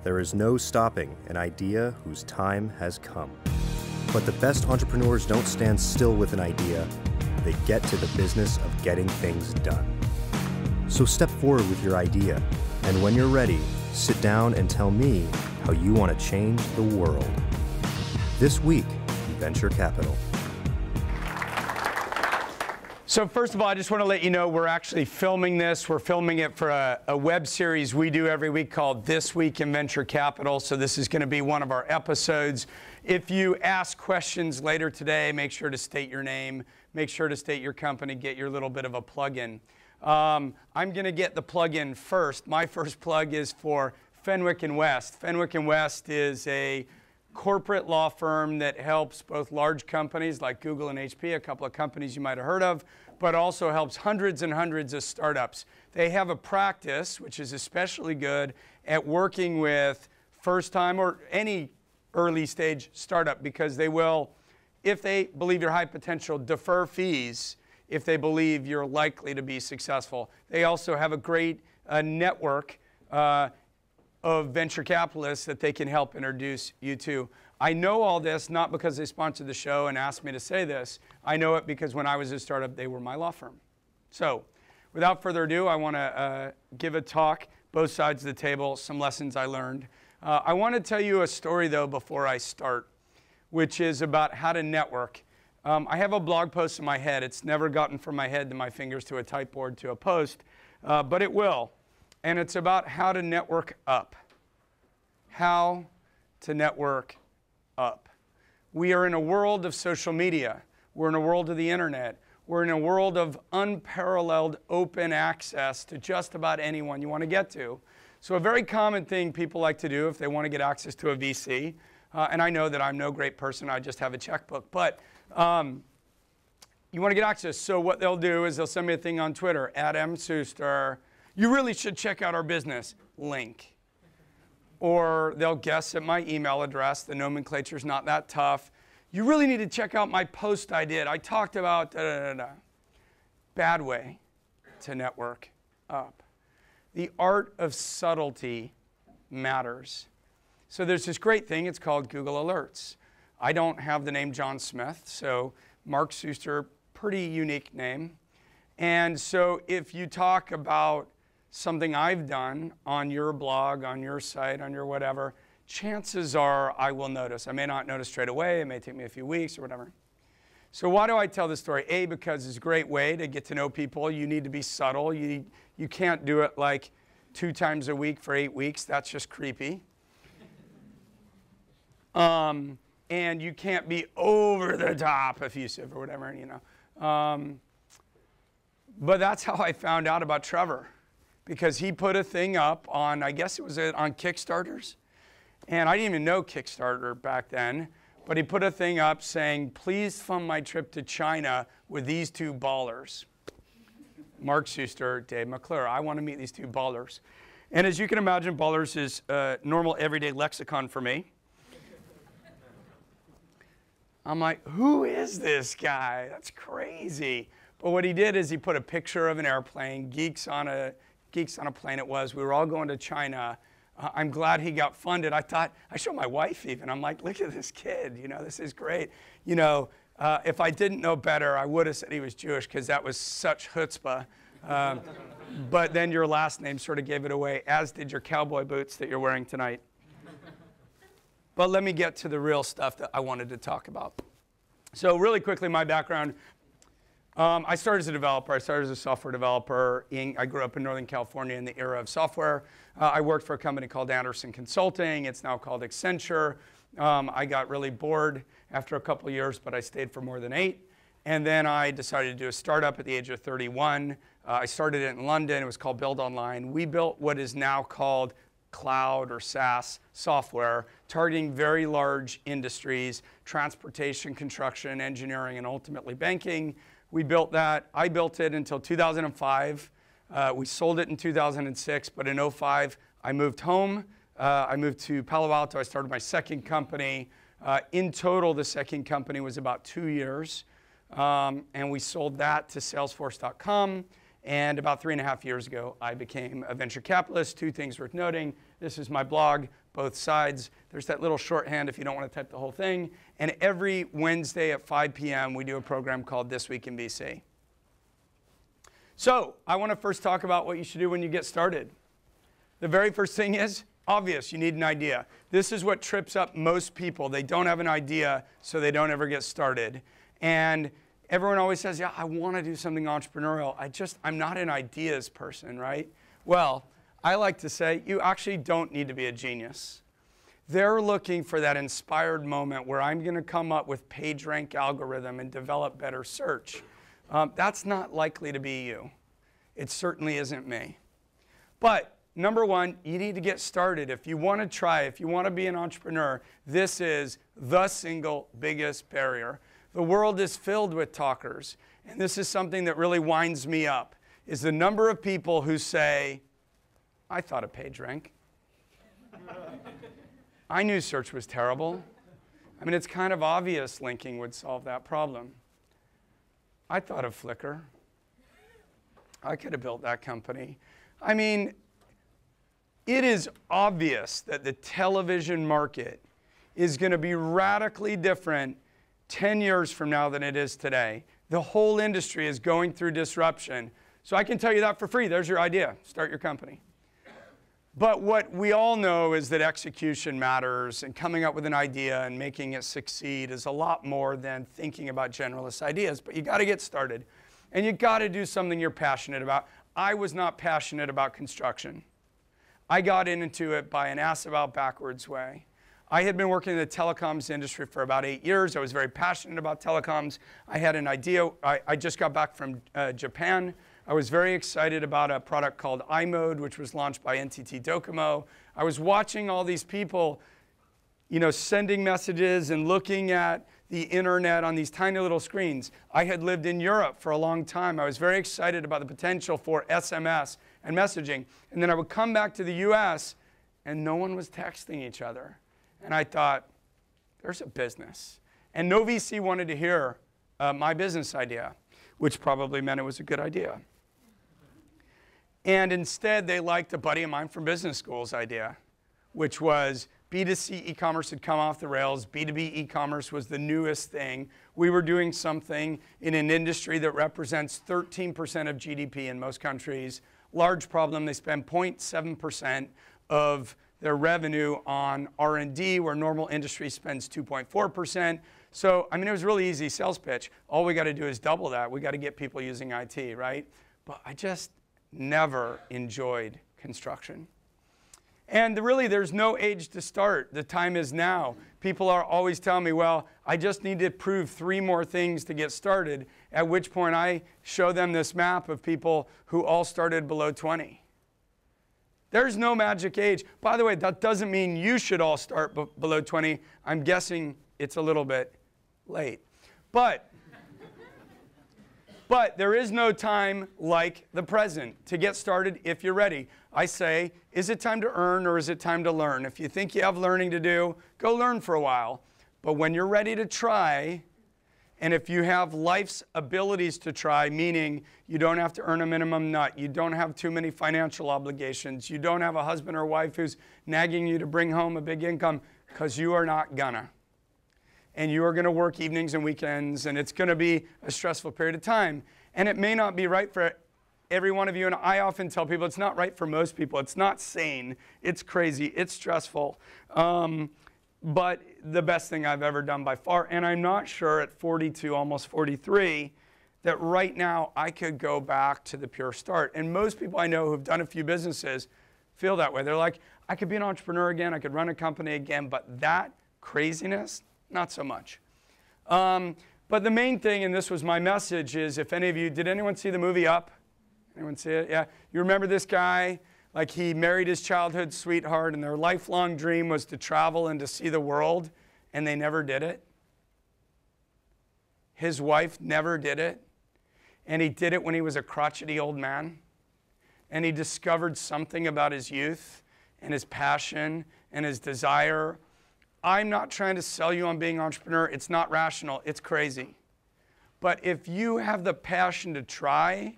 There is no stopping an idea whose time has come. But the best entrepreneurs don't stand still with an idea. They get to the business of getting things done. So step forward with your idea, and when you're ready, sit down and tell me how you want to change the world. This week, Venture Capital. So first of all, I just want to let you know we're actually filming this. We're filming it for a web series we do every week called This Week in Venture Capital. So this is going to be one of our episodes. If you ask questions later today, make sure to state your name, make sure to state your company, get your little bit of a plug-in. I'm going to get the plug-in first. My first plug is for Fenwick & West. Fenwick & West is a corporate law firm that helps both large companies like Google and HP, a couple of companies you might have heard of, but also helps hundreds and hundreds of startups. They have a practice, which is especially good at working with first-time or any early-stage startup, because they will, if they believe you're high potential, defer fees if they believe you're likely to be successful. They also have a great network of venture capitalists that they can help introduce you to. I know all this not because they sponsored the show and asked me to say this. I know it because when I was a startup, they were my law firm. So without further ado, I want to give a talk, both sides of the table, some lessons I learned. I want to tell you a story, though, before I start, which is about how to network. I have a blog post in my head. It's never gotten from my head to my fingers to a typeboard to a post, but it will. And it's about how to network up. How to network up. We are in a world of social media. We're in a world of the internet. We're in a world of unparalleled open access to just about anyone you want to get to. So a very common thing people like to do if they want to get access to a VC, and I know that I'm no great person, I just have a checkbook, but you want to get access. So what they'll do is they'll send me a thing on Twitter, @msuster. You really should check out our business, link. Or they'll guess at my email address. The nomenclature's not that tough. You really need to check out my post I did. I talked about da-da-da-da. Bad way to network up. The art of subtlety matters. So there's this great thing. It's called Google Alerts. I don't have the name John Smith, so Mark Suster, pretty unique name. And so if you talk about something I've done on your blog, on your site, on your whatever, chances are I will notice. I may not notice straight away. It may take me a few weeks or whatever. So why do I tell this story? A, because it's a great way to get to know people. You need to be subtle. You can't do it like 2 times a week for 8 weeks. That's just creepy. And you can't be over the top effusive or whatever, you know. But that's how I found out about Trevor, because he put a thing up on, I guess it was on Kickstarters. And I didn't even know Kickstarter back then, but he put a thing up saying, please fund my trip to China with these 2 ballers. Mark Suster, Dave McClure. I want to meet these 2 ballers. And as you can imagine, ballers is normal everyday lexicon for me. I'm like, who is this guy? That's crazy. But what he did is he put a picture of an airplane, geeks on a plane it was. We were all going to China. I'm glad he got funded. I thought, I showed my wife even. I'm like, look at this kid. You know, this is great. You know, if I didn't know better, I would have said he was Jewish because that was such chutzpah. But then your last name sort of gave it away, as did your cowboy boots that you're wearing tonight. But let me get to the real stuff that I wanted to talk about. So really quickly, my background. I started as a developer. I started as a software developer. I grew up in Northern California in the era of software. I worked for a company called Anderson Consulting. It's now called Accenture. I got really bored after a couple of years, but I stayed for more than 8. And then I decided to do a startup at the age of 31. I started it in London. It was called Build Online. We built what is now called cloud or SaaS software, targeting very large industries, transportation, construction, engineering, and ultimately banking. We built that. I built it until 2005. We sold it in 2006, but in 2005, I moved home. I moved to Palo Alto. I started my second company. In total, the second company was about 2 years. And we sold that to Salesforce.com. And about 3.5 years ago, I became a venture capitalist. 2 things worth noting. This is my blog, both sides. There's that little shorthand if you don't want to type the whole thing. And every Wednesday at 5 p.m., we do a program called This Week in BC. So I want to first talk about what you should do when you get started. The very first thing is obvious. You need an idea. This is what trips up most people. They don't have an idea, so they don't ever get started. And everyone always says, yeah, I want to do something entrepreneurial. I'm not an ideas person, right? Well, I like to say you actually don't need to be a genius. They're looking for that inspired moment where I'm going to come up with PageRank algorithm and develop better search. That's not likely to be you. It certainly isn't me. But number one, you need to get started. If you want to try, if you want to be an entrepreneur, this is the single biggest barrier. The world is filled with talkers, and this is something that really winds me up, is the number of people who say, I thought of PageRank. I knew search was terrible. I mean, it's kind of obvious linking would solve that problem. I thought of Flickr. I could have built that company. I mean, it is obvious that the television market is going to be radically different 10 years from now than it is today. The whole industry is going through disruption. So I can tell you that for free. There's your idea. Start your company. But what we all know is that execution matters, and coming up with an idea and making it succeed is a lot more than thinking about generalist ideas. But you got to get started, and you got to do something you're passionate about. I was not passionate about construction. I got into it by an ass-about backwards way. I had been working in the telecoms industry for about 8 years. I was very passionate about telecoms. I had an idea. I just got back from Japan. I was very excited about a product called iMode, which was launched by NTT Docomo. I was watching all these people, sending messages and looking at the internet on these tiny little screens. I had lived in Europe for a long time. I was very excited about the potential for SMS and messaging. And then I would come back to the US, and no one was texting each other. And I thought, there's a business. And no VC wanted to hear my business idea, which probably meant it was a good idea. And instead, they liked a buddy of mine from business school's idea, which was B2C e-commerce had come off the rails. B2B e-commerce was the newest thing. We were doing something in an industry that represents 13% of GDP in most countries. Large problem, they spend 0.7% of their revenue on R&D, where normal industry spends 2.4%. So, it was a really easy sales pitch. All we got to do is double that. We got to get people using IT, right? But I just never enjoyed construction. And really, there's no age to start. The time is now. People are always telling me, well, I just need to prove 3 more things to get started, at which point I show them this map of people who all started below 20. There's no magic age. By the way, that doesn't mean you should all start below 20. I'm guessing it's a little bit late. But there is no time like the present to get started if you're ready. I say, is it time to earn or is it time to learn? If you think you have learning to do, go learn for a while. But when you're ready to try, and if you have life's abilities to try, meaning you don't have to earn a minimum nut, you don't have too many financial obligations, you don't have a husband or wife who's nagging you to bring home a big income, because you are not gonna. And you are going to work evenings and weekends, and it's going to be a stressful period of time. And it may not be right for every one of you, and I often tell people it's not right for most people. It's not sane. It's crazy. It's stressful. But the best thing I've ever done by far, and I'm not sure at 42, almost 43, that right now I could go back to the pure start. And most people I know who've done a few businesses feel that way. They're like, I could be an entrepreneur again, I could run a company again, but that craziness, not so much. But the main thing, and this was my message, is if any of you, did anyone see the movie Up? Anyone see it? Yeah. You remember this guy? Like, he married his childhood sweetheart, and their lifelong dream was to travel and to see the world, and they never did it. His wife never did it, and he did it when he was a crotchety old man, and he discovered something about his youth and his passion and his desire. I'm not trying to sell you on being an entrepreneur. It's not rational. It's crazy. But if you have the passion to try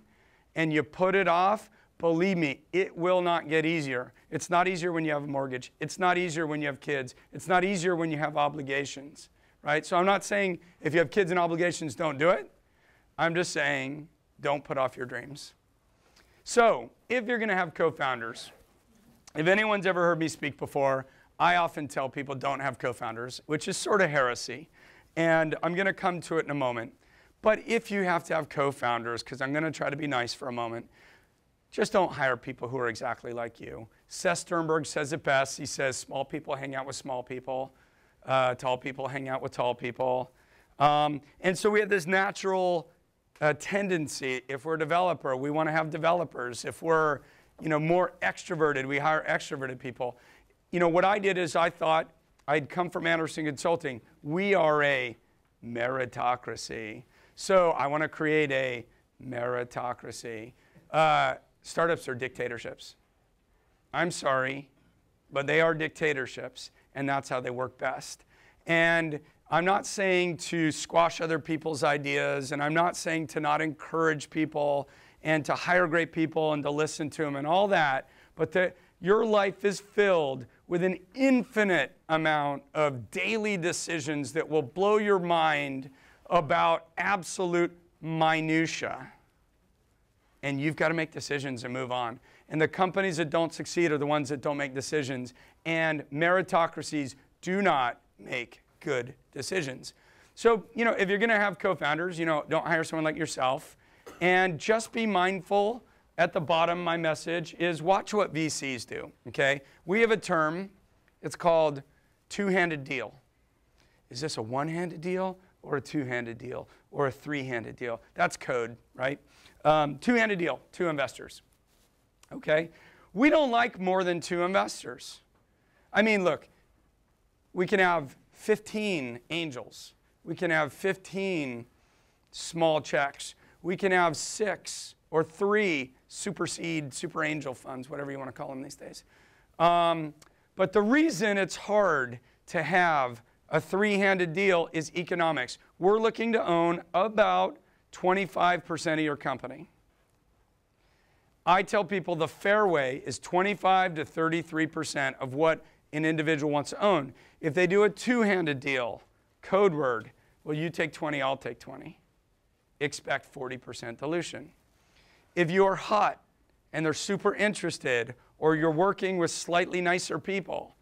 and you put it off, believe me, it will not get easier. It's not easier when you have a mortgage. It's not easier when you have kids. It's not easier when you have obligations, right? So I'm not saying if you have kids and obligations, don't do it. I'm just saying don't put off your dreams. So if you're going to have co-founders, if anyone's ever heard me speak before, I often tell people don't have co-founders, which is sort of heresy. And I'm going to come to it in a moment. But if you have to have co-founders, because I'm going to try to be nice for a moment, just don't hire people who are exactly like you. Seth Sternberg says it best. He says small people hang out with small people. Tall people hang out with tall people. And so we have this natural tendency. If we're a developer, we want to have developers. If we're more extroverted, we hire extroverted people. What I did is I thought I'd come from Anderson Consulting. We are a meritocracy. So I want to create a meritocracy. Startups are dictatorships. I'm sorry, but they are dictatorships, and that's how they work best. And I'm not saying to squash other people's ideas, and I'm not saying to not encourage people and to hire great people and to listen to them and all that, but that your life is filled with an infinite amount of daily decisions that will blow your mind about absolute minutia. And you've got to make decisions and move on. And the companies that don't succeed are the ones that don't make decisions. And meritocracies do not make good decisions. So, if you're going to have co-founders, don't hire someone like yourself. And just be mindful. At the bottom, my message is watch what VCs do, okay? We have a term. It's called two-handed deal. Is this a one-handed deal or a two-handed deal or a three-handed deal? That's code, right? Two-handed deal, two investors, okay? We don't like more than two investors. I mean, look, we can have 15 angels. We can have 15 small checks. We can have 6 or 3 super seed, super angel funds, whatever you want to call them these days. But the reason it's hard to have a three-handed deal is economics. We're looking to own about 25% of your company. I tell people the fair way is 25 to 33% of what an individual wants to own. If they do a two-handed deal, code word, well, you take 20, I'll take 20. Expect 40% dilution. If you're hot and they're super interested, or you're working with slightly nicer people,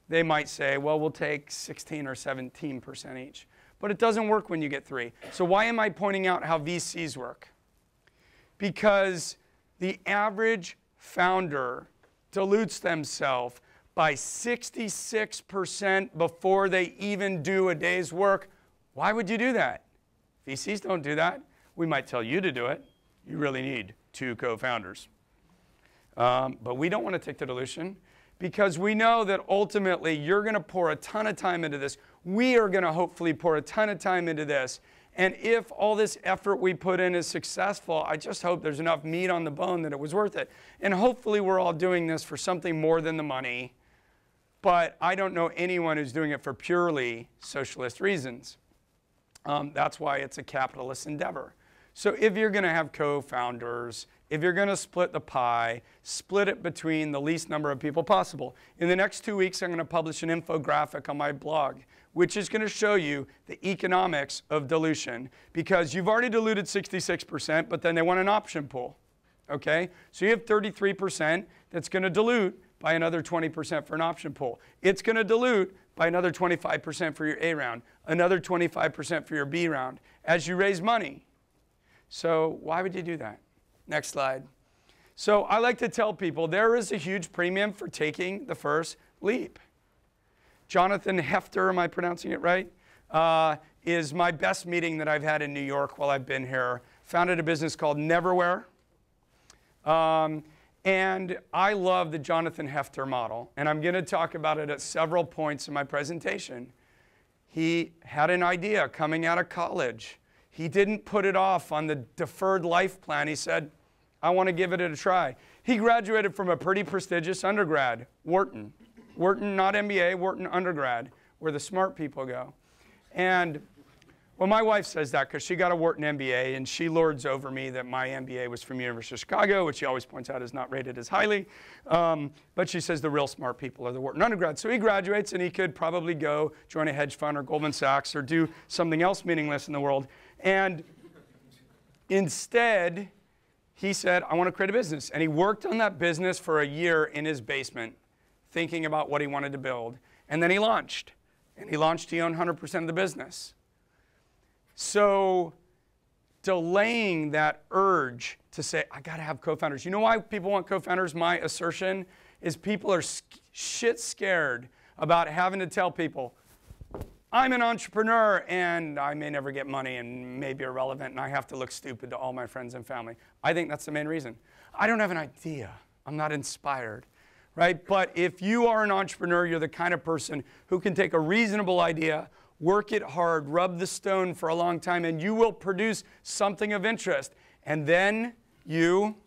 they might say, well, we'll take 16 or 17% each. But it doesn't work when you get 3. So why am I pointing out how VCs work? Because the average founder dilutes themselves by 66% before they even do a day's work. Why would you do that? VCs don't do that. We might tell you to do it. You really need 2 co-founders. But we don't want to take the dilution because we know that ultimately you're going to pour a ton of time into this. We are going to hopefully pour a ton of time into this. And if all this effort we put in is successful, I just hope there's enough meat on the bone that it was worth it. And hopefully we're all doing this for something more than the money. But I don't know anyone who's doing it for purely socialist reasons. That's why it's a capitalist endeavor. So if you're going to have co-founders, if you're going to split the pie, split it between the least number of people possible. In the next 2 weeks, I'm going to publish an infographic on my blog, which is going to show you the economics of dilution. Because you've already diluted 66%, but then they want an option pool. Okay? So you have 33% that's going to dilute by another 20% for an option pool. It's going to dilute by another 25% for your A round, another 25% for your B round as you raise money. So why would you do that? Next slide. So I like to tell people there is a huge premium for taking the first leap. Jonathan Hefter, am I pronouncing it right? Is my best meeting that I've had in New York while I've been here. Founded a business called Neverwhere. And I love the Jonathan Hefter model. And I'm going to talk about it at several points in my presentation. He had an idea coming out of college. He didn't put it off on the deferred life plan. He said, I want to give it a try. He graduated from a pretty prestigious undergrad, Wharton. Wharton, not MBA, Wharton undergrad, where the smart people go. And Well, my wife says that because she got a Wharton MBA, and she lords over me that my MBA was from University of Chicago, which she always points out is not rated as highly. But she says the real smart people are the Wharton undergrads. So he graduates, and he could probably go join a hedge fund or Goldman Sachs or do something else meaningless in the world. And instead, he said, I want to create a business. And he worked on that business for a year in his basement, thinking about what he wanted to build. And then he launched. And he owned 100% of the business. So delaying that urge to say, I got to have co-founders. You know why people want co-founders? My assertion is people are shit scared about having to tell people, I'm an entrepreneur and I may never get money and may be irrelevant and I have to look stupid to all my friends and family. I think that's the main reason. I don't have an idea. I'm not inspired, right? But if you are an entrepreneur, you're the kind of person who can take a reasonable idea, work it hard, rub the stone for a long time, and you will produce something of interest. And then you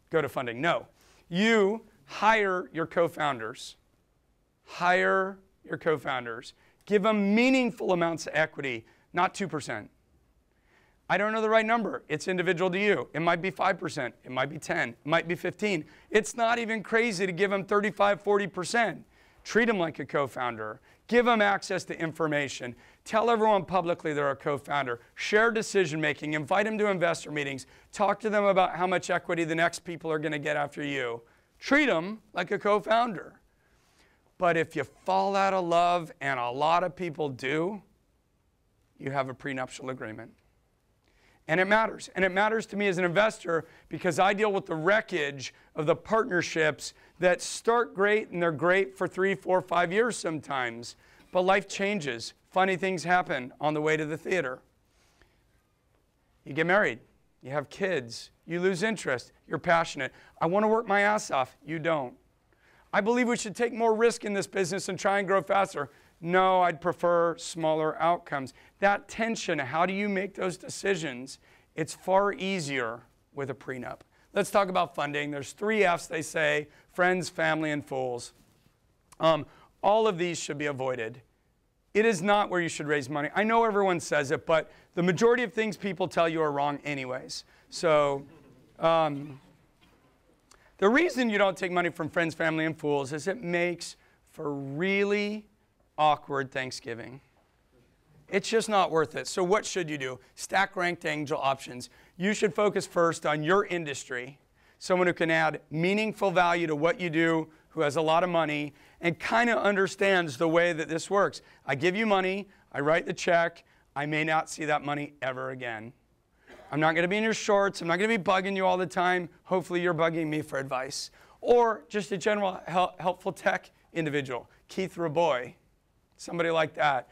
go to funding. No, you hire your co-founders. Hire your co-founders. Give them meaningful amounts of equity, not 2%. I don't know the right number. It's individual to you. It might be 5%. It might be 10. It might be 15. It's not even crazy to give them 35, 40%. Treat them like a co-founder. Give them access to information. Tell everyone publicly they're a co-founder. Share decision-making. Invite them to investor meetings. Talk to them about how much equity the next people are going to get after you. Treat them like a co-founder. But if you fall out of love, and a lot of people do, you have a prenuptial agreement. And it matters. And it matters to me as an investor because I deal with the wreckage of the partnerships that start great and they're great for 3, 4, 5 years sometimes. But life changes. Funny things happen on the way to the theater. You get married. You have kids. You lose interest. You're passionate. I want to work my ass off. You don't. I believe we should take more risk in this business and try and grow faster. No, I'd prefer smaller outcomes. That tension, how do you make those decisions? It's far easier with a prenup. Let's talk about funding. There's 3 F's, they say: friends, family, and fools. All of these should be avoided. It is not where you should raise money. I know everyone says it, but the majority of things people tell you are wrong anyways. So the reason you don't take money from friends, family, and fools is it makes for really awkward Thanksgiving. It's just not worth it. So what should you do? Stack ranked angel options. You should focus first on your industry, someone who can add meaningful value to what you do, who has a lot of money, and kind of understands the way that this works. I give you money, I write the check, I may not see that money ever again. I'm not going to be in your shorts, I'm not going to be bugging you all the time. Hopefully you're bugging me for advice. Or just a general helpful tech individual, Keith Raboy. Somebody like that.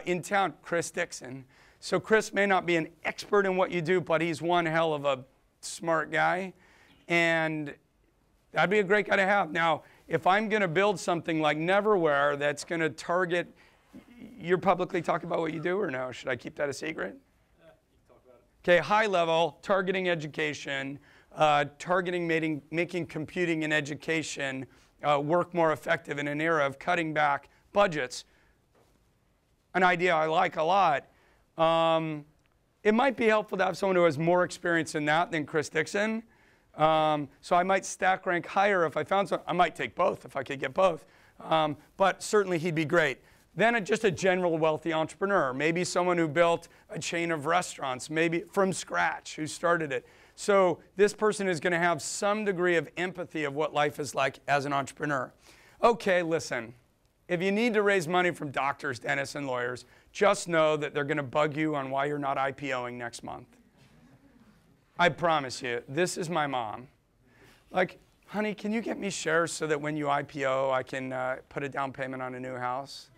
In town, Chris Dixon. So Chris may not be an expert in what you do, but he's one hell of a smart guy. And that'd be a great guy to have. Now, if I'm going to build something like Neverwhere that's going to target, you're publicly talking about what you do or no? Should I keep that a secret? Yeah, you can talk about it. Okay, high level, targeting education, making computing and education work more effective in an era of cutting back budgets. An idea I like a lot. It might be helpful to have someone who has more experience in that than Chris Dixon. So I might stack rank higher if I found someone. I might take both if I could get both. But certainly he'd be great. Then just a general wealthy entrepreneur. Maybe someone who built a chain of restaurants, maybe from scratch, who started it. So this person is going to have some degree of empathy of what life is like as an entrepreneur. Okay, listen. If you need to raise money from doctors, dentists, and lawyers, just know that they're going to bug you on why you're not IPOing next month. I promise you, this is my mom. Like, honey, can you get me shares so that when you IPO, I can put a down payment on a new house?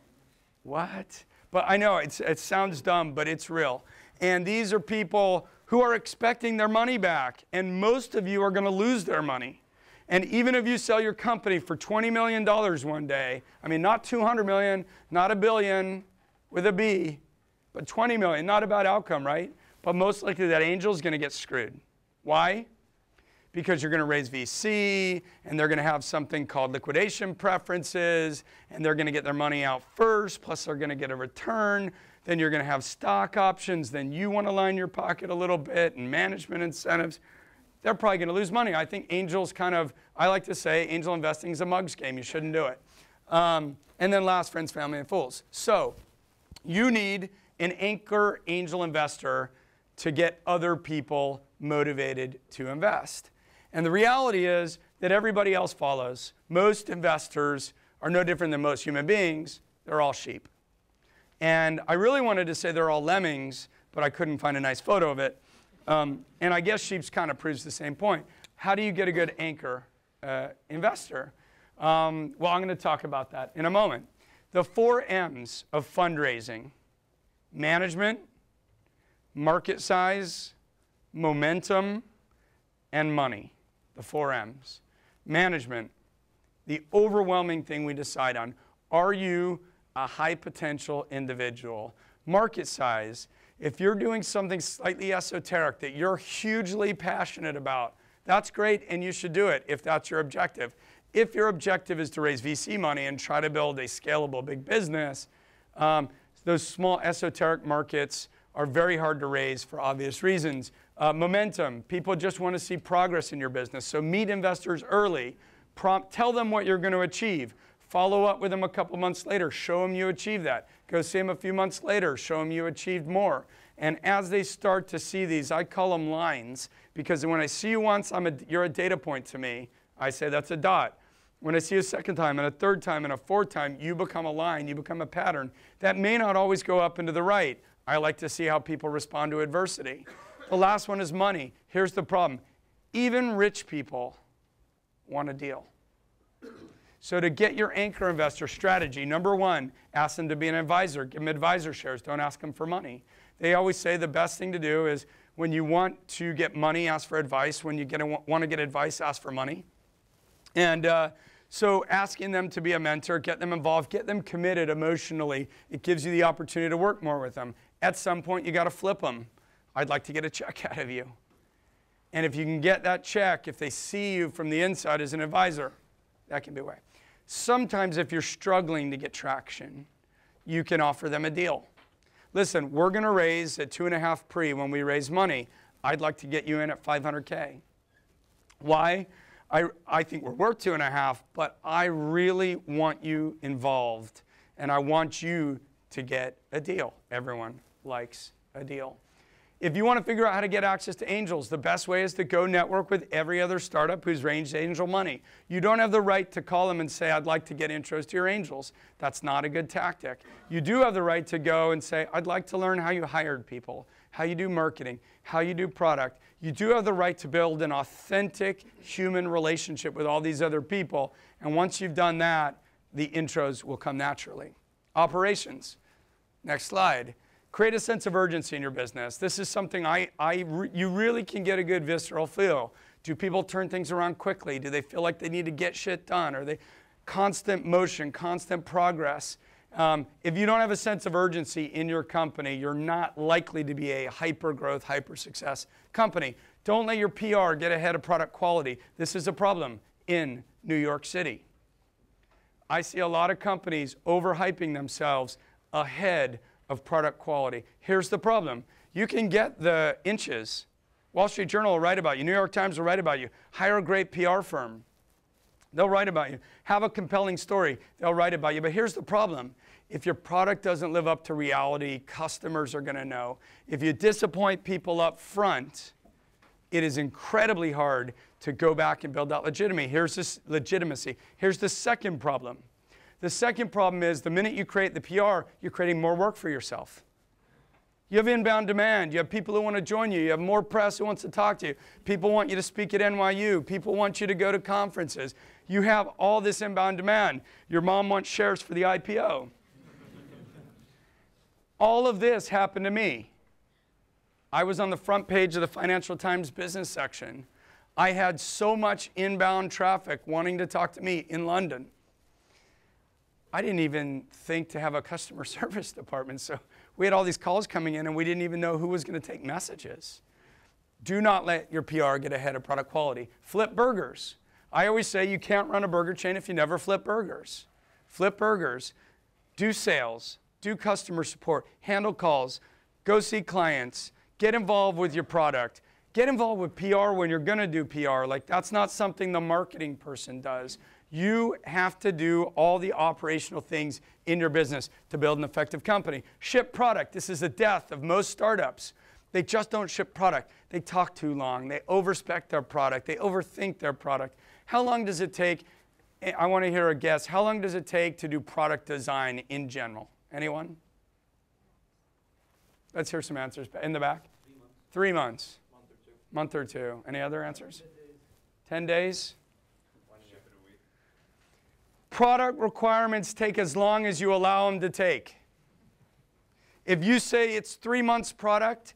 What? But I know it sounds dumb, but it's real. And these are people who are expecting their money back. And most of you are going to lose their money. And even if you sell your company for $20 million one day, I mean, not 200 million, not a billion with a B, but 20 million, not a bad outcome, right? But most likely that angel is going to get screwed. Why? Because you're going to raise VC, and they're going to have something called liquidation preferences, and they're going to get their money out first, plus they're going to get a return. then you're going to have stock options, then you want to line your pocket a little bit, and management incentives. They're probably going to lose money. I think angels I like to say angel investing is a mug's game. You shouldn't do it. And then last, friends, family, and fools. So you need an anchor angel investor to get other people motivated to invest. And the reality is that everybody else follows. Most investors are no different than most human beings. They're all sheep. And I really wanted to say they're all lemmings, but I couldn't find a nice photo of it. And I guess sheep's kind of proves the same point. How do you get a good anchor investor? Well, I'm going to talk about that in a moment. The 4 M's of fundraising: management, market size, momentum, and money. The 4 M's. Management, the overwhelming thing we decide on. Are you a high potential individual? Market size, if you're doing something slightly esoteric that you're hugely passionate about, that's great and you should do it if that's your objective. If your objective is to raise VC money and try to build a scalable big business, those small esoteric markets are very hard to raise for obvious reasons. Momentum, people just want to see progress in your business. So meet investors early, tell them what you're going to achieve. Follow up with them a couple months later, show them you achieved that. Go see them a few months later, show them you achieved more. And as they start to see these, I call them lines, because when I see you once, you're a data point to me. I say that's a dot. When I see you a second time and a third time and a fourth time, you become a line, you become a pattern. That may not always go up and to the right. I like to see how people respond to adversity. The last one is money. Here's the problem. Even rich people want a deal. So to get your anchor investor strategy, number 1, ask them to be an advisor. Give them advisor shares. Don't ask them for money. They always say the best thing to do is when you want to get money, ask for advice. When you want to get advice, ask for money. And so asking them to be a mentor, get them involved, get them committed emotionally. It gives you the opportunity to work more with them. At some point, you got to flip them. I'd like to get a check out of you. And if you can get that check, if they see you from the inside as an advisor, that can be a way. Sometimes if you're struggling to get traction, you can offer them a deal. Listen, we're going to raise at 2.5 pre when we raise money. I'd like to get you in at 500K. Why? I think we're worth 2.5, but I really want you involved, and I want you to get a deal. Everyone likes a deal. If you want to figure out how to get access to angels, the best way is to go network with every other startup who's raised angel money. You don't have the right to call them and say, I'd like to get intros to your angels. That's not a good tactic. You do have the right to go and say, I'd like to learn how you hired people, how you do marketing, how you do product. You do have the right to build an authentic human relationship with all these other people. And once you've done that, the intros will come naturally. Operations. Next slide. Create a sense of urgency in your business. This is something you really can get a good visceral feel. Do people turn things around quickly? Do they feel like they need to get shit done? Are they constant motion, constant progress? If you don't have a sense of urgency in your company, you're not likely to be a hyper-growth, hyper-success company. Don't let your PR get ahead of product quality. This is a problem in New York City. I see a lot of companies overhyping themselves ahead of product quality. Here's the problem. You can get the inches. Wall Street Journal will write about you. New York Times will write about you. Hire a great PR firm. They'll write about you. Have a compelling story. They'll write about you. But here's the problem. If your product doesn't live up to reality, customers are going to know. If you disappoint people up front, it is incredibly hard to go back and build that legitimacy. Here's the second problem. The second problem is the minute you create the PR, you're creating more work for yourself. You have inbound demand. You have people who want to join you. You have more press who wants to talk to you. People want you to speak at NYU. People want you to go to conferences. You have all this inbound demand. Your mom wants shares for the IPO. All of this happened to me. I was on the front page of the Financial Times business section. I had so much inbound traffic wanting to talk to me in London. I didn't even think to have a customer service department, so we had all these calls coming in and we didn't even know who was going to take messages. Do not let your PR get ahead of product quality. Flip burgers. I always say you can't run a burger chain if you never flip burgers. Flip burgers. Do sales. do customer support, handle calls, go see clients, get involved with your product, get involved with PR when you're going to do PR. Like, that's not something the marketing person does. You have to do all the operational things in your business to build an effective company. Ship product. This is the death of most startups. They just don't ship product. They talk too long. They overspec their product. They overthink their product. How long does it take? I want to hear a guess. How long does it take to do product design in general? Anyone? Let's hear some answers. In the back? 3 months. 3 months. Month or two. Any other answers? 10 days? Product requirements take as long as you allow them to take. If you say it's 3 months product,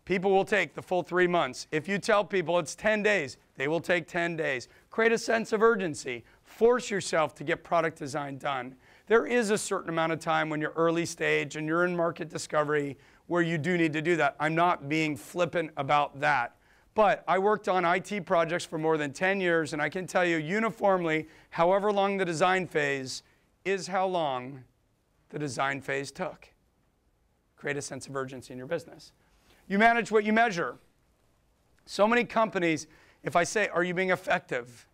people will take the full 3 months. If you tell people it's 10 days, they will take 10 days. Create a sense of urgency. Force yourself to get product design done. There is a certain amount of time when you're early stage and you're in market discovery where you do need to do that. I'm not being flippant about that. But I worked on IT projects for more than 10 years, and I can tell you uniformly, however long the design phase is how long the design phase took. Create a sense of urgency in your business. You manage what you measure. So many companies, if I say, are you being effective?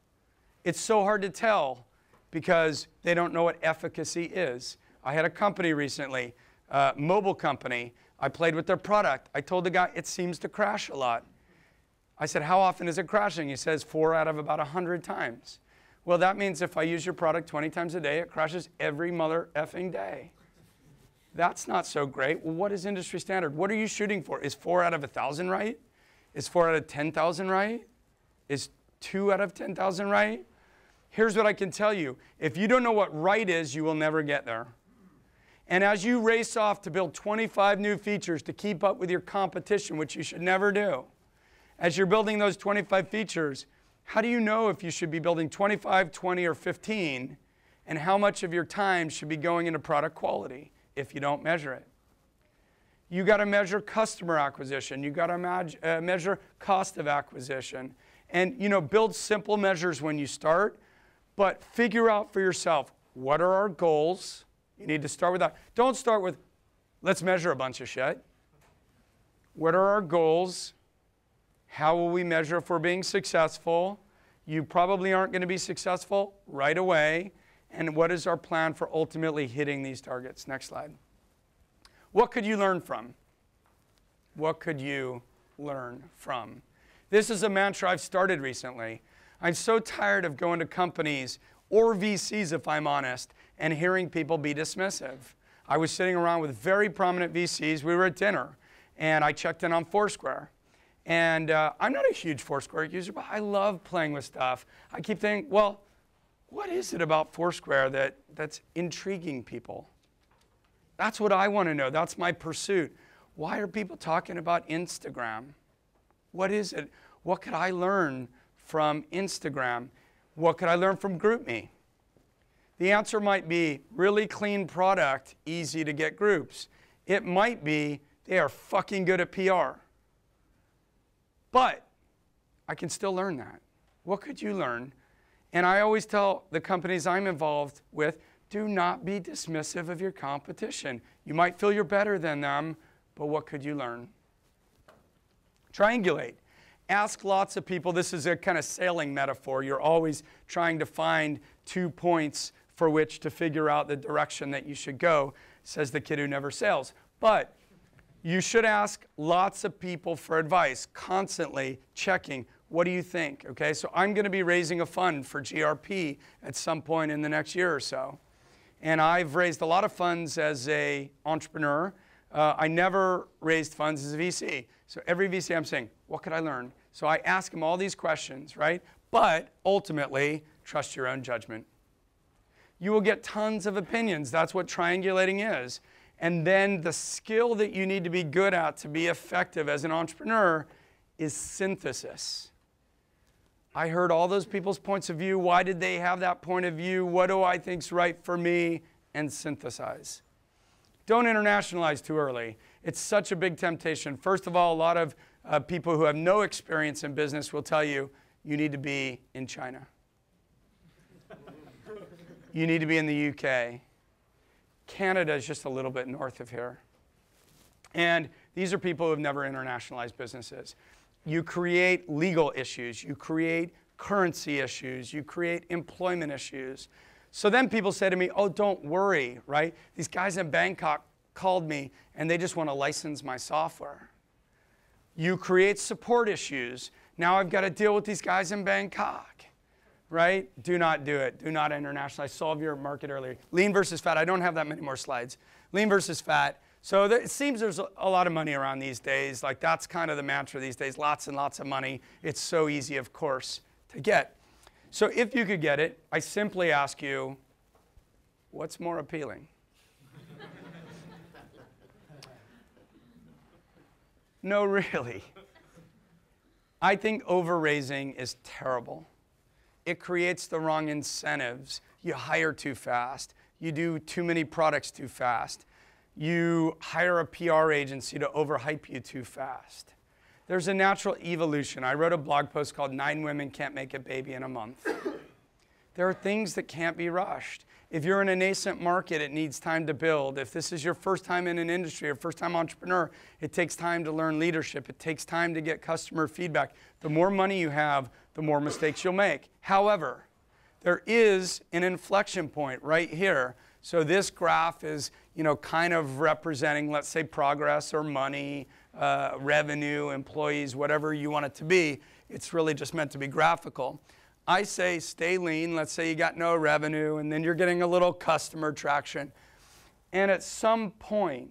It's so hard to tell because they don't know what efficacy is. I had a company recently, a mobile company. I played with their product. I told the guy, it seems to crash a lot. I said, how often is it crashing? He says, 4 out of about 100 times. Well, that means if I use your product 20 times a day, it crashes every mother effing day. That's not so great. Well, what is industry standard? What are you shooting for? Is 4 out of 1,000 right? Is 4 out of 10,000 right? Is 2 out of 10,000 right? Here's what I can tell you. If you don't know what right is, you will never get there. And as you race off to build 25 new features to keep up with your competition, which you should never do, as you're building those 25 features, how do you know if you should be building 25, 20, or 15, and how much of your time should be going into product quality if you don't measure it? You got to measure customer acquisition. You got to measure cost of acquisition. And build simple measures when you start, but figure out for yourself, what are our goals? You need to start with that. Don't start with, let's measure a bunch of shit. What are our goals? How will we measure if we're being successful? You probably aren't going to be successful right away. And what is our plan for ultimately hitting these targets? Next slide. What could you learn from? What could you learn from? This is a mantra I've started recently. I'm so tired of going to companies or VCs, if I'm honest, and hearing people be dismissive. I was sitting around with very prominent VCs. We were at dinner, and I checked in on Foursquare. And I'm not a huge Foursquare user, but I love playing with stuff. I keep thinking, well, what is it about Foursquare that's intriguing people? That's what I want to know. That's my pursuit. Why are people talking about Instagram? What is it? What could I learn from Instagram? What could I learn from GroupMe? The answer might be really clean product, easy to get groups. It might be they are fucking good at PR. But I can still learn that. What could you learn? And I always tell the companies I'm involved with, do not be dismissive of your competition. You might feel you're better than them, but what could you learn? Triangulate. Ask lots of people. This is a kind of sailing metaphor. You're always trying to find 2 points for which to figure out the direction that you should go, says the kid who never sails. But you should ask lots of people for advice, constantly checking, what do you think? Okay, so I'm going to be raising a fund for GRP at some point in the next year or so. And I've raised a lot of funds as an entrepreneur. I never raised funds as a VC. So every VC I'm saying, what could I learn? So I ask them all these questions, right? But ultimately, trust your own judgment. You will get tons of opinions. That's what triangulating is. And then the skill that you need to be good at to be effective as an entrepreneur is synthesis. I heard all those people's points of view. Why did they have that point of view? What do I think's right for me? And synthesize. Don't internationalize too early. It's such a big temptation. First of all, a lot of people who have no experience in business will tell you, you need to be in China. You need to be in the UK. Canada is just a little bit north of here. And these are people who have never internationalized businesses. You create legal issues. You create currency issues. You create employment issues. So then people say to me, oh, don't worry, right? These guys in Bangkok called me, and they just want to license my software. You create support issues. Now I've got to deal with these guys in Bangkok, right? Do not do it. Do not internationalize. Solve your market earlier. Lean versus fat. I don't have that many more slides. Lean versus fat. So it seems there's a lot of money around these days. Like that's kind of the mantra these days. Lots and lots of money. It's so easy, of course, to get. So if you could get it, I simply ask you, what's more appealing? No, really. I think over-raising is terrible. It creates the wrong incentives. You hire too fast. You do too many products too fast. You hire a PR agency to overhype you too fast. There's a natural evolution. I wrote a blog post called 9 Women Can't Make a Baby in a Month. There are things that can't be rushed. If you're in a nascent market, it needs time to build. If this is your first time in an industry or first-time entrepreneur, it takes time to learn leadership. It takes time to get customer feedback. The more money you have, the more mistakes you'll make. However, there is an inflection point right here. So this graph is, kind of representing, let's say, progress or money, revenue, employees, whatever you want it to be. It's really just meant to be graphical. I say stay lean. Let's say you got no revenue, and then you're getting a little customer traction. And at some point,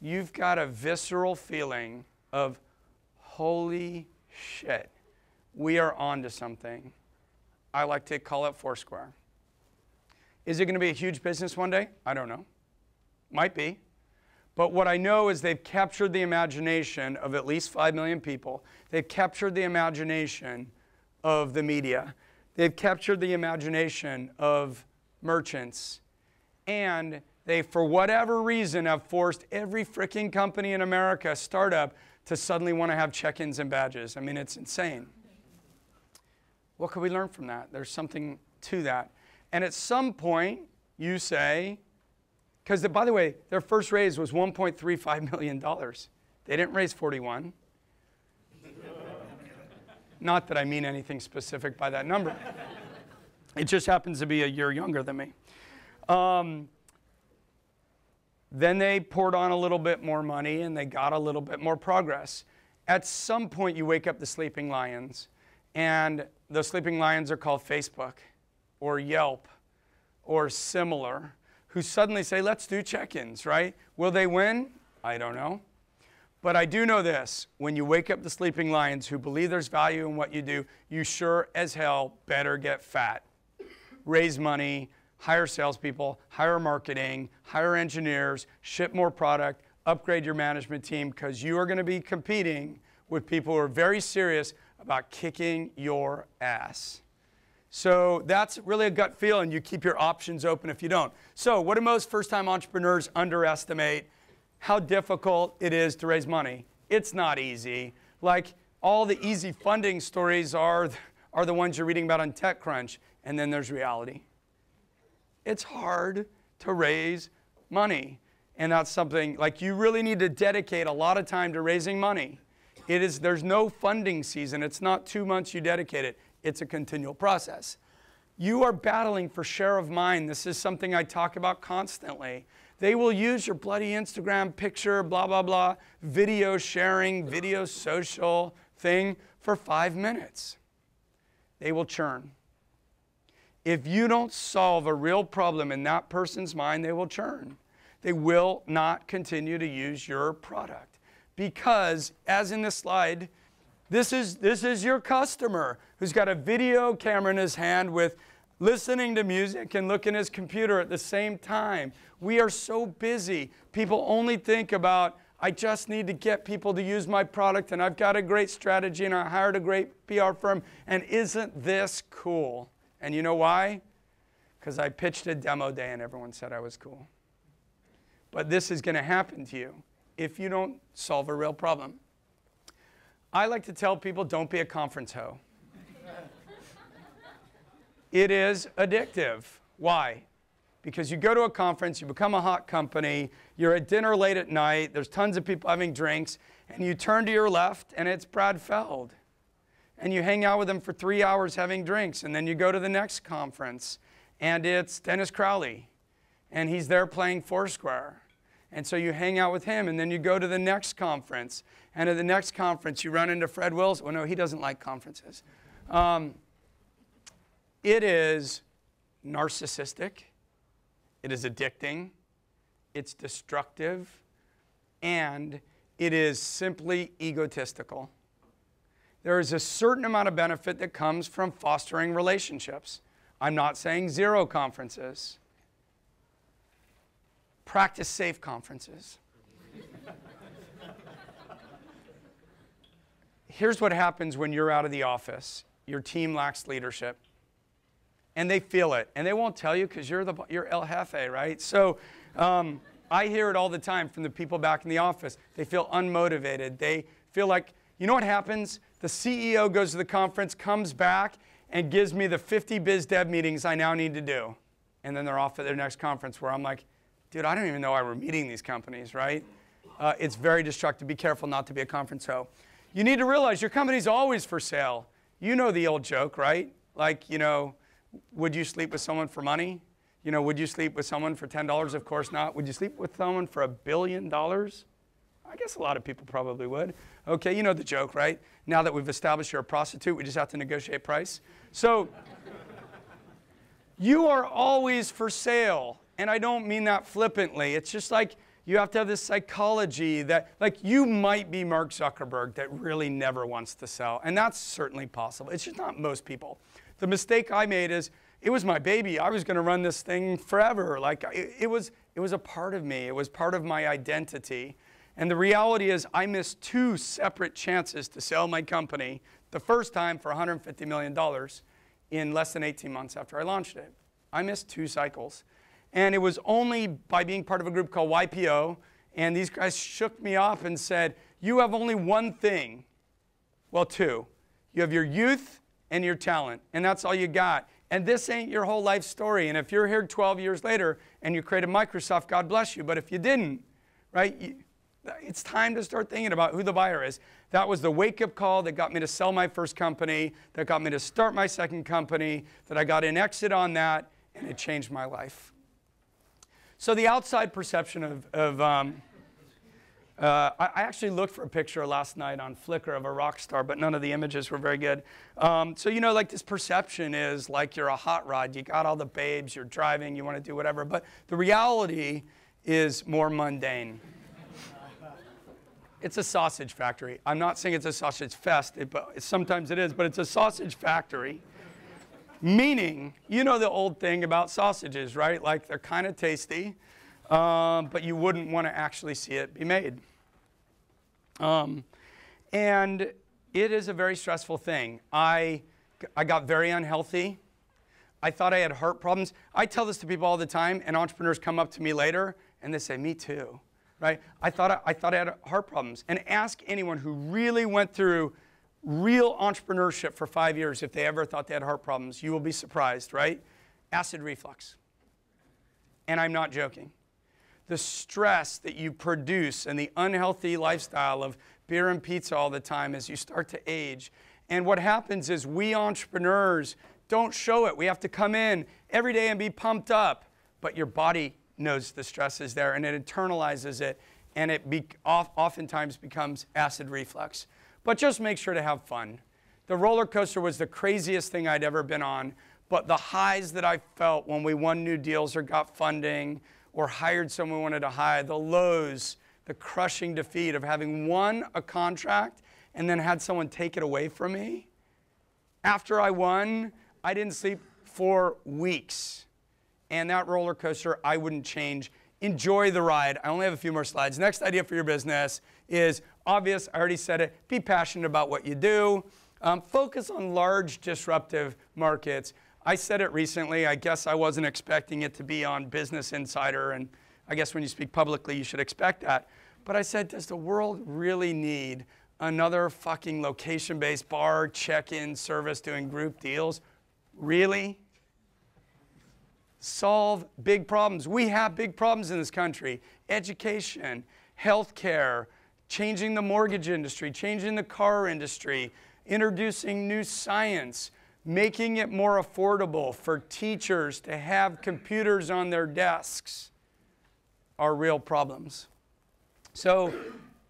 you've got a visceral feeling of, holy shit, we are onto something. I like to call it Foursquare. Is it going to be a huge business one day? I don't know. Might be. But what I know is they've captured the imagination of at least 5 million people. They've captured the imagination of the media. They've captured the imagination of merchants. And they, for whatever reason, have forced every freaking company in America, startup, to suddenly want to have check-ins and badges. I mean, it's insane. What can we learn from that? There's something to that. And at some point, you say, because by the way, their first raise was $1.35 million. They didn't raise 41. Not that I mean anything specific by that number. It just happens to be a year younger than me. Then they poured on a little bit more money, and they got a little bit more progress. At some point, you wake up the sleeping lions, and the sleeping lions are called Facebook or Yelp or similar, who suddenly say, let's do check-ins, right? Will they win? I don't know. But I do know this. When you wake up the sleeping lions who believe there's value in what you do, you sure as hell better get fat. Raise money, hire salespeople, hire marketing, hire engineers, ship more product, upgrade your management team, because you are going to be competing with people who are very serious about kicking your ass. So that's really a gut feel, and you keep your options open if you don't. So what do most first-time entrepreneurs underestimate? How difficult it is to raise money. It's not easy. Like all the easy funding stories are the ones you're reading about on TechCrunch, and then there's reality. It's hard to raise money, and that's something like you really need to dedicate a lot of time to raising money. There's no funding season. It's not 2 months you dedicate it. It's a continual process. You are battling for share of mind. This is something I talk about constantly. They will use your bloody Instagram picture, blah, blah, blah, video sharing, video social thing for 5 minutes. They will churn. If you don't solve a real problem in that person's mind, they will churn. They will not continue to use your product. Because, as in this slide, this is your customer who's got a video camera in his hand with listening to music and looking at his computer at the same time. We are so busy. People only think about, I just need to get people to use my product, and I've got a great strategy, and I hired a great PR firm, and isn't this cool? And you know why? Because I pitched a demo day, and everyone said I was cool. But this is going to happen to you if you don't solve a real problem. I like to tell people, don't be a conference hoe. It is addictive. Why? because you go to a conference, you become a hot company, you're at dinner late at night, there's tons of people having drinks, and you turn to your left, and it's Brad Feld. And you hang out with him for 3 hours having drinks, and then you go to the next conference, and it's Dennis Crowley, and he's there playing Foursquare. And so you hang out with him, and then you go to the next conference. And at the next conference, you run into Fred Wilson. Well, no, he doesn't like conferences. It is narcissistic. It is addicting. It's destructive. And it is simply egotistical. There is a certain amount of benefit that comes from fostering relationships. I'm not saying zero conferences. Practice safe conferences. Here's what happens when you're out of the office. Your team lacks leadership. And they feel it. And they won't tell you because you're El Jefe, right? So I hear it all the time from the people back in the office. They feel unmotivated. They feel like, you know what happens? The CEO goes to the conference, comes back, and gives me the 50 biz dev meetings I now need to do. And then they're off at their next conference where I'm like, dude, I don't even know why we're meeting these companies, right? It's very destructive. Be careful not to be a conference hoe. You need to realize your company's always for sale. You know the old joke, right? Like, you know, would you sleep with someone for money? You know, would you sleep with someone for $10? Of course not. Would you sleep with someone for $1 billion? I guess a lot of people probably would. Okay, you know the joke, right? Now that we've established you're a prostitute, we just have to negotiate price. So you are always for sale. And I don't mean that flippantly. It's just like you have to have this psychology that, like, you might be Mark Zuckerberg that really never wants to sell. And that's certainly possible. It's just not most people. The mistake I made is it was my baby. I was going to run this thing forever. Like, it was a part of me. It was part of my identity. And the reality is I missed 2 separate chances to sell my company, the first time for $150 million in less than 18 months after I launched it. I missed 2 cycles. And it was only by being part of a group called YPO, and these guys shook me off and said, you have only one thing. Well, 2. You have your youth and your talent, and that's all you got. And this ain't your whole life story. And if you're here 12 years later and you created Microsoft, God bless you. But if you didn't, right, it's time to start thinking about who the buyer is. That was the wake-up call that got me to sell my first company, that got me to start my second company, that I got an exit on that, and it changed my life. So the outside perception I actually looked for a picture last night on Flickr of a rock star, but none of the images were very good. So, you know, like this perception is like you're a hot rod. You got all the babes, you're driving, you want to do whatever. But the reality is more mundane. It's a sausage factory. I'm not saying it's a sausage fest, sometimes it is, but it's a sausage factory. Meaning, you know the old thing about sausages, right? Like they're kind of tasty, but you wouldn't want to actually see it be made. And it is a very stressful thing. I got very unhealthy. I thought I had heart problems. I tell this to people all the time, and entrepreneurs come up to me later, and they say, me too, right? I thought I had heart problems. And ask anyone who really went through real entrepreneurship for 5 years if they ever thought they had heart problems. You will be surprised, right? Acid reflux. And I'm not joking. The stress that you produce and the unhealthy lifestyle of beer and pizza all the time as you start to age. And what happens is we entrepreneurs don't show it. We have to come in every day and be pumped up. But your body knows the stress is there and it internalizes it. And it oftentimes becomes acid reflux. But just make sure to have fun. The roller coaster was the craziest thing I'd ever been on, but the highs that I felt when we won new deals or got funding or hired someone we wanted to hire, the lows, the crushing defeat of having won a contract and then had someone take it away from me. After I won, I didn't sleep for weeks. And that roller coaster, I wouldn't change. Enjoy the ride. I only have a few more slides. Next idea for your business is obvious. I already said it. Be passionate about what you do. Focus on large disruptive markets. I said it recently. I guess I wasn't expecting it to be on Business Insider. And I guess when you speak publicly, you should expect that. But I said, does the world really need another fucking location-based bar check-in service doing group deals? Really? solve big problems. We have big problems in this country. Education, healthcare, changing the mortgage industry, changing the car industry, introducing new science, making it more affordable for teachers to have computers on their desks are real problems. So,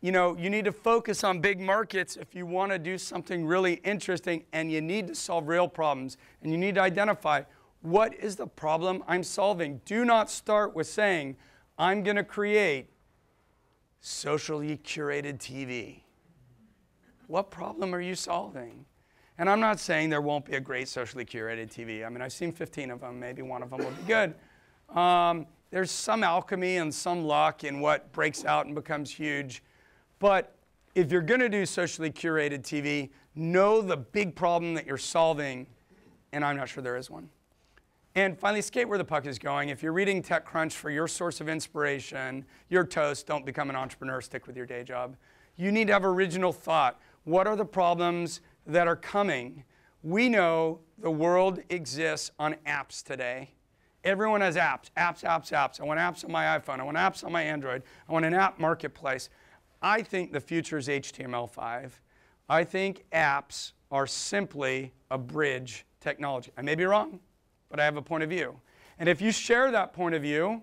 you need to focus on big markets if you want to do something really interesting, and you need to solve real problems, and you need to identify what is the problem I'm solving. Do not start with saying, I'm going to create socially curated TV. What problem are you solving? And I'm not saying there won't be a great socially curated TV. I mean, I've seen 15 of them. Maybe one of them will be good. There's some alchemy and some luck in what breaks out and becomes huge. But if you're going to do socially curated TV, know the big problem that you're solving, and I'm not sure there is one. And finally, skate where the puck is going. If you're reading TechCrunch for your source of inspiration, you're toast. Don't become an entrepreneur. Stick with your day job. You need to have original thought. What are the problems that are coming? We know the world exists on apps today. Everyone has apps, apps. I want apps on my iPhone. I want apps on my Android. I want an app marketplace. I think the future is HTML5. I think apps are simply a bridge technology. I may be wrong, but I have a point of view. And if you share that point of view,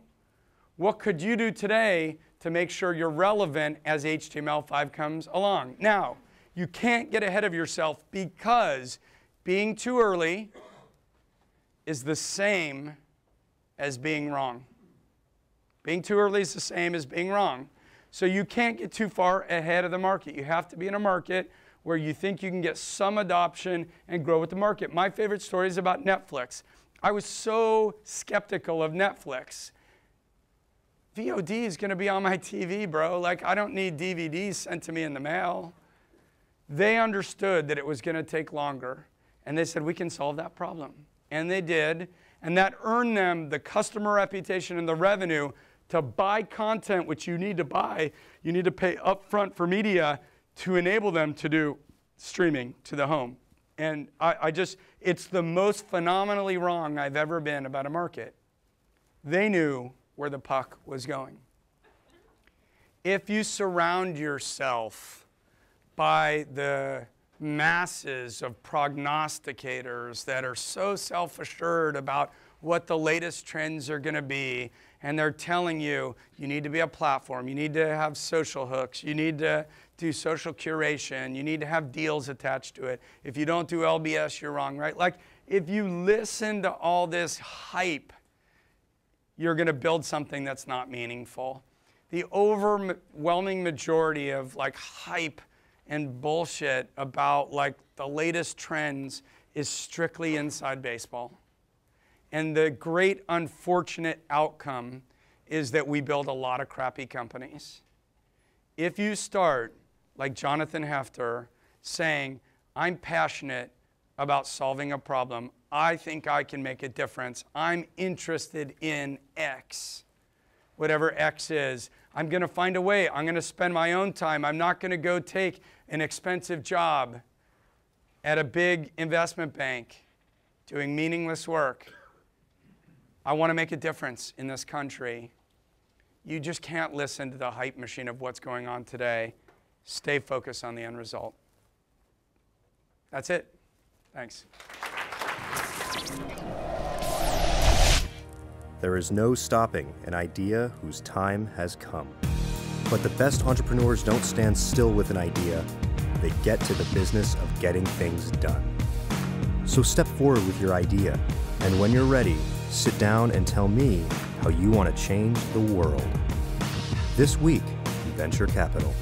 what could you do today to make sure you're relevant as HTML5 comes along? Now, you can't get ahead of yourself, because being too early is the same as being wrong. Being too early is the same as being wrong. So you can't get too far ahead of the market. You have to be in a market where you think you can get some adoption and grow with the market. My favorite story is about Netflix. I was so skeptical of Netflix. VOD is going to be on my TV, bro. Like, I don't need DVDs sent to me in the mail. They understood that it was going to take longer, and they said, we can solve that problem. And they did, and that earned them the customer reputation and the revenue to buy content, which you need to buy. You need to pay upfront for media to enable them to do streaming to the home. And it's the most phenomenally wrong I've ever been about a market. They knew where the puck was going. If you surround yourself by the masses of prognosticators that are so self-assured about what the latest trends are going to be, and they're telling you, you need to be a platform, you need to have social hooks, you need to do social curation, you need to have deals attached to it. If you don't do LBS, you're wrong, right? Like, if you listen to all this hype, you're going to build something that's not meaningful. The overwhelming majority of like hype and bullshit about like the latest trends is strictly inside baseball. And the great unfortunate outcome is that we build a lot of crappy companies. If you start, like Jonathan Hefter, saying, I'm passionate about solving a problem, I think I can make a difference, I'm interested in X, whatever X is, I'm going to find a way, I'm going to spend my own time, I'm not going to go take an expensive job at a big investment bank doing meaningless work. I want to make a difference in this country. You just can't listen to the hype machine of what's going on today. Stay focused on the end result. That's it. Thanks. There is no stopping an idea whose time has come. But the best entrepreneurs don't stand still with an idea. They get to the business of getting things done. So step forward with your idea, and when you're ready, sit down and tell me how you want to change the world. This week in Venture Capital.